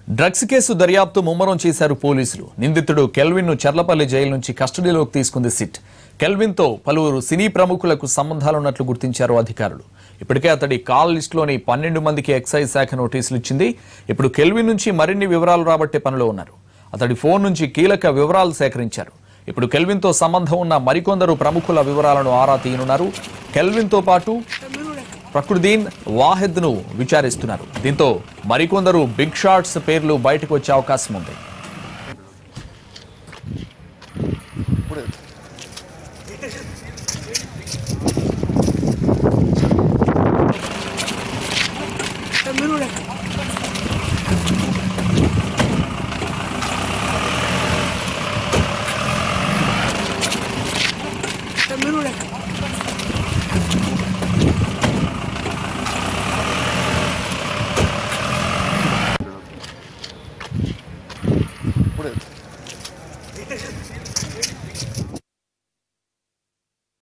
Drugs case దర్యాప్తు ముమ్మరం చేశారు పోలీసులు. నిందితుడు కెల్విన్ ను చర్లపల్లి జైలు నుంచి కస్టడీలోకి తీసుకుంది సిట్. కెల్విన్ తో పలువురు సినీ ప్రముఖులకు సంబంధాలున్నట్లు గుర్తించారు అధికారులు. ఇప్పటికే అతడి కాల్ లిస్టులోని 12 మందికి ఎక్సైజ్ శాఖ నోటీసులు ఇచ్చింది. ఇప్పుడు కెల్విన్ నుంచి మరిన్ని వివరాలు రాబట్టే పనిలో ఉన్నారు. అతడి ఫోన్ నుంచి కీలక వివరాలు సేకరించారు. ఇప్పుడు కెల్విన్ తో సంబంధం ఉన్న మరికొందరు ప్రముఖుల వివరాలను ఆరా తీయనున్నారు. కెల్విన్ తో పాటు ప్రకృదీన్ వాహిద్ ను విచారిస్తున్నారు. దీంతో మరికొందరు బిగ్ షాట్స్ పేర్లు బయటకు వచ్చే అవకాశం ఉంది.